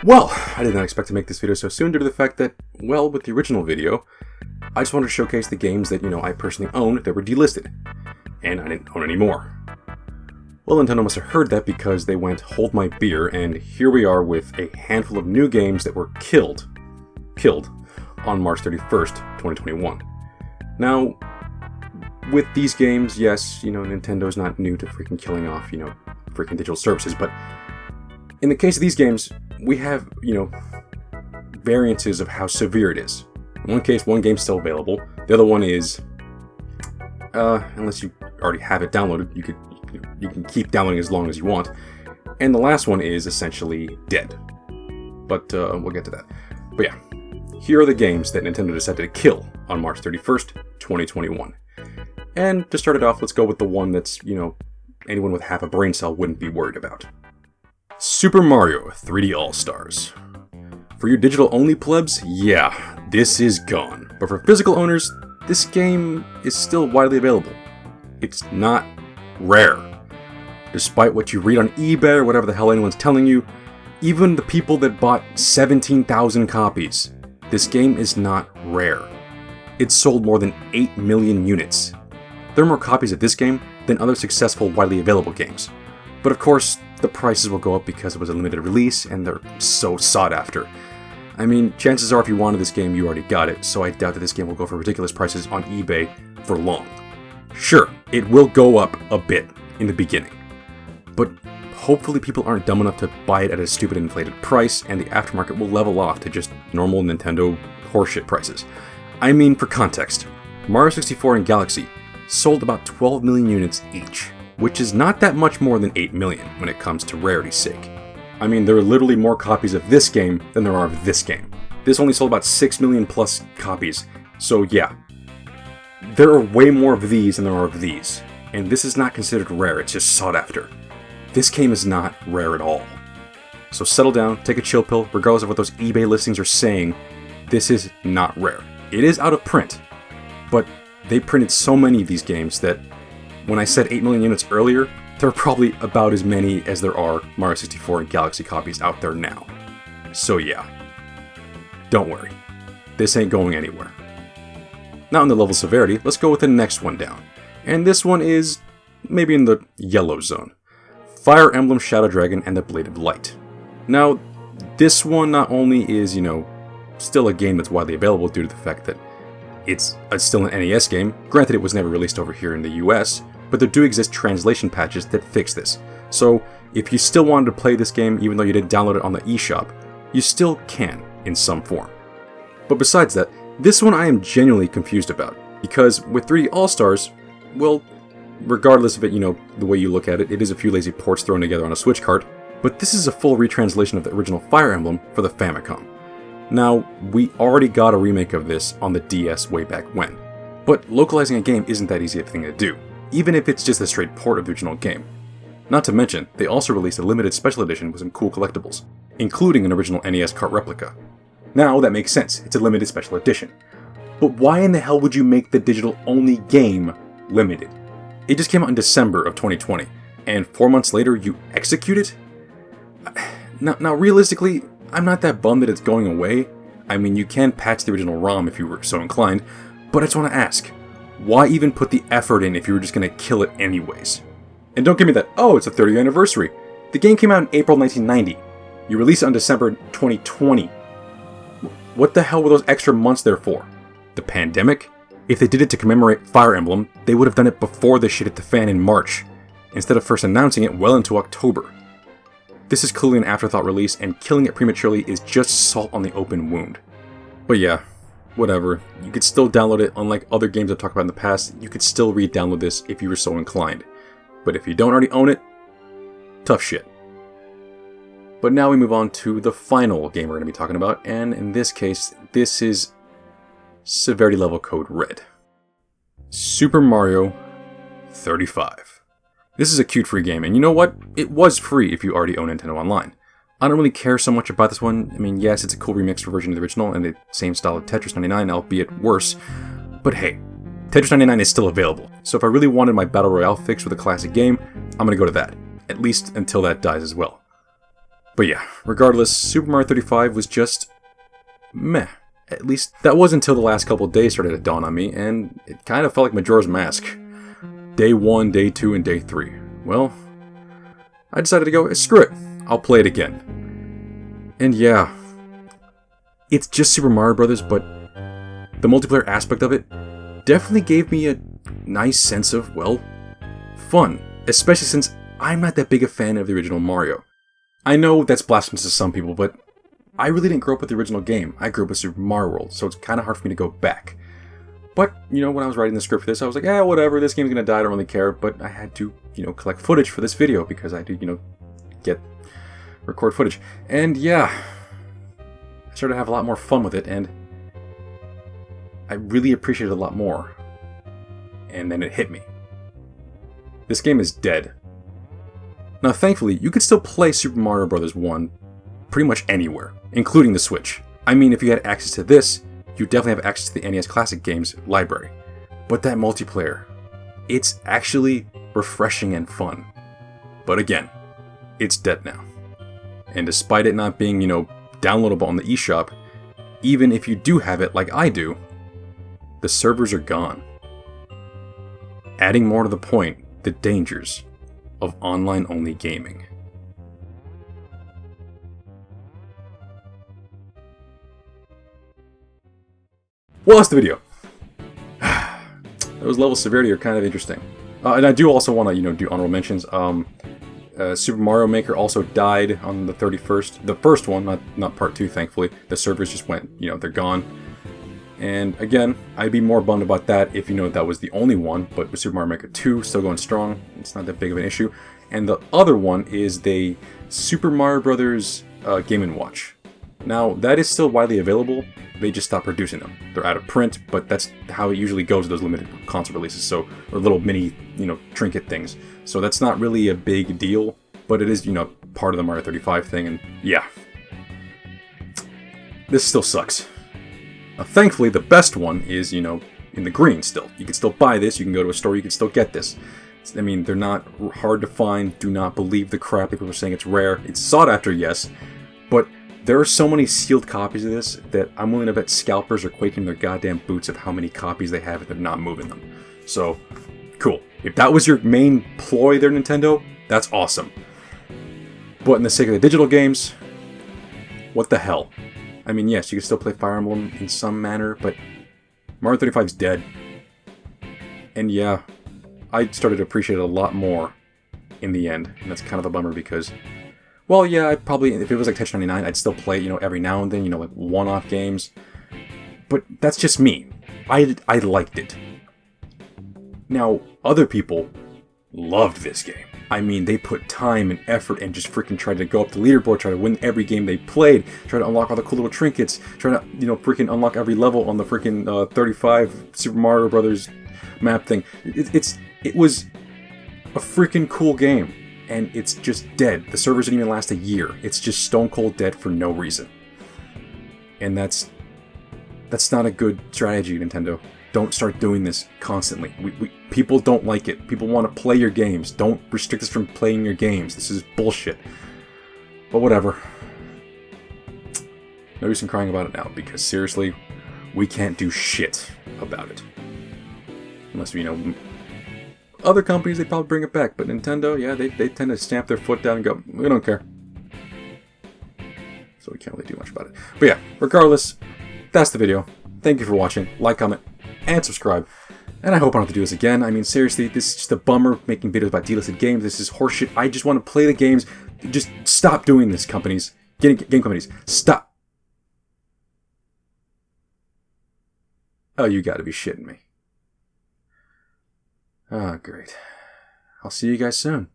Well, I did not expect to make this video so soon due to the fact that, well, with the original video, I just wanted to showcase the games that, I personally owned that were delisted. And I didn't own any more. Well, Nintendo must have heard that because they went, hold my beer, and here we are with a handful of new games that were killed on March 31st, 2021. Now, with these games, yes, Nintendo's not new to freaking killing off, freaking digital services, but in the case of these games, we have, variances of how severe it is. In one case, one game's still available. The other one is, unless you already have it downloaded, you can keep downloading as long as you want. And the last one is essentially dead. But we'll get to that. But yeah, here are the games that Nintendo decided to kill on March 31st, 2021. And to start it off, let's go with the one that's, anyone with half a brain cell wouldn't be worried about. Super Mario 3D All-Stars. For you digital-only plebs, yeah, this is gone. But for physical owners, this game is still widely available. It's not rare. Despite what you read on eBay or whatever the hell anyone's telling you, even the people that bought 17,000 copies, this game is not rare. It sold more than 8 million units. There are more copies of this game than other successful widely available games. But of course, the prices will go up because it was a limited release and they're so sought after. I mean, chances are if you wanted this game, you already got it, so I doubt that this game will go for ridiculous prices on eBay for long. Sure, it will go up a bit in the beginning, but hopefully people aren't dumb enough to buy it at a stupid inflated price and the aftermarket will level off to just normal Nintendo horseshit prices. I mean, for context, Mario 64 and Galaxy sold about 12 million units each, which is not that much more than 8 million when it comes to rarity's sake. I mean, there are literally more copies of this game than there are of this game. This only sold about 6 million plus copies, so yeah. There are way more of these than there are of these, and this is not considered rare, it's just sought after. This game is not rare at all. So settle down, take a chill pill, regardless of what those eBay listings are saying, this is not rare. It is out of print, but they printed so many of these games that when I said 8 million units earlier, there are probably about as many as there are Mario 64 and Galaxy copies out there now. So yeah, don't worry, this ain't going anywhere. Now on the level of severity, let's go with the next one down. And this one is maybe in the yellow zone. Fire Emblem Shadow Dragon and the Blade of Light. Now, this one not only is, still a game that's widely available due to the fact that it's still an NES game, granted it was never released over here in the US, but there do exist translation patches that fix this. So, if you still wanted to play this game even though you didn't download it on the eShop, you still can in some form. But besides that, this one I am genuinely confused about, because with 3D All-Stars, well, regardless of it, the way you look at it, it is a few lazy ports thrown together on a Switch cart, but this is a full retranslation of the original Fire Emblem for the Famicom. Now, we already got a remake of this on the DS way back when, but localizing a game isn't that easy a thing to do, even if it's just a straight port of the original game. Not to mention, they also released a limited special edition with some cool collectibles, including an original NES cart replica. Now, that makes sense, it's a limited special edition. But why in the hell would you make the digital-only game limited? It just came out in December of 2020, and 4 months later you execute it? Now realistically, I'm not that bummed that it's going away. I mean, you can patch the original ROM if you were so inclined, but I just want to ask, why even put the effort in if you were just going to kill it anyways? And don't give me that, oh, it's the 30th anniversary. The game came out in April 1990. You released it on December 2020. What the hell were those extra months there for? The pandemic? If they did it to commemorate Fire Emblem, they would have done it before this shit hit the fan in March, instead of first announcing it well into October. This is clearly an afterthought release, and killing it prematurely is just salt on the open wound. But yeah, whatever. You could still download it, unlike other games I've talked about in the past, you could still re-download this if you were so inclined. But if you don't already own it, tough shit. But now we move on to the final game we're going to be talking about, and in this case, this is Severity Level Code Red. Super Mario 35. This is a cute free game, and you know what? It was free if you already own Nintendo Online. I don't really care so much about this one. I mean, yes, it's a cool remix version of the original and the same style of Tetris 99, albeit worse. But hey, Tetris 99 is still available, so if I really wanted my Battle Royale fix with a classic game, I'm gonna go to that. At least until that dies as well. But yeah, regardless, Super Mario 35 was just meh. At least that was until the last couple of days started to dawn on me, and it kind of felt like Majora's Mask. Day 1, Day 2, and Day 3. Well, I decided to go, screw it, I'll play it again. And yeah, it's just Super Mario Bros., but the multiplayer aspect of it definitely gave me a nice sense of, well, fun. Especially since I'm not that big a fan of the original Mario. I know that's blasphemous to some people, but I really didn't grow up with the original game. I grew up with Super Mario World, so it's kind of hard for me to go back. But, you know, when I was writing the script for this, I was like, whatever, this game's gonna die, I don't really care. But I had to, you know, collect footage for this video because I had to, you know, record footage. And yeah, I started to have a lot more fun with it, and I really appreciated it a lot more. And then it hit me. This game is dead. Now, thankfully, you could still play Super Mario Bros. 1 pretty much anywhere, including the Switch. I mean, if you had access to this, you definitely have access to the NES Classic Games library. But that multiplayer, it's actually refreshing and fun. But again, it's dead now. And despite it not being, you know, downloadable on the eShop, even if you do have it like I do, the servers are gone. Adding more to the point, the dangers of online-only gaming. Well, that's the video. Those levels of severity are kind of interesting. And I do also want to, you know, do honorable mentions. Super Mario Maker also died on the 31st. The first one, not part 2, thankfully. The servers just went, you know, they're gone. And again, I'd be more bummed about that if, you know, that was the only one. But with Super Mario Maker 2 still going strong, it's not that big of an issue. And the other one is the Super Mario Brothers Game & Watch. Now, that is still widely available. They just stopped producing them. They're out of print, but that's how it usually goes with those limited console releases. So, or little mini, you know, trinket things. So that's not really a big deal, but it is, you know, part of the Mario 35 thing. And yeah, this still sucks. Now, thankfully, the best one is, you know, in the green still. You can still buy this. You can go to a store. You can still get this. I mean, they're not hard to find. Do not believe the crap people are saying it's rare. It's sought after, yes, but there are so many sealed copies of this that I'm willing to bet scalpers are quaking their goddamn boots of how many copies they have if they're not moving them. So, cool. If that was your main ploy there, Nintendo, that's awesome. But in the sake of the digital games, what the hell? I mean, yes, you can still play Fire Emblem in some manner, but Mario 35 is dead. And yeah, I started to appreciate it a lot more in the end, and that's kind of a bummer because, well, yeah, I'd probably, if it was like Tetris 99, I'd still play it, you know, every now and then, you know, like one-off games. But that's just me. I liked it. Now, other people loved this game. I mean, they put time and effort and just freaking tried to go up the leaderboard, try to win every game they played, try to unlock all the cool little trinkets, try to, you know, freaking unlock every level on the freaking 35 Super Mario Brothers map thing. It was a freaking cool game, and it's just dead. The servers didn't even last a year. It's just stone cold dead for no reason. And that's not a good strategy, Nintendo. Don't start doing this constantly. People don't like it. People want to play your games. Don't restrict us from playing your games. This is bullshit. But whatever. No use in crying about it now, because seriously, we can't do shit about it. Unless, you know, other companies, they probably bring it back. But Nintendo, yeah, they tend to stamp their foot down and go, we don't care. So we can't really do much about it. But yeah, regardless, that's the video. Thank you for watching. Like, comment, and subscribe. And I hope I don't have to do this again. I mean, seriously, this is just a bummer making videos about delisted games. This is horseshit. I just want to play the games. Just stop doing this, companies. Game companies. Stop. Oh, you gotta be shitting me. Ah, great. I'll see you guys soon.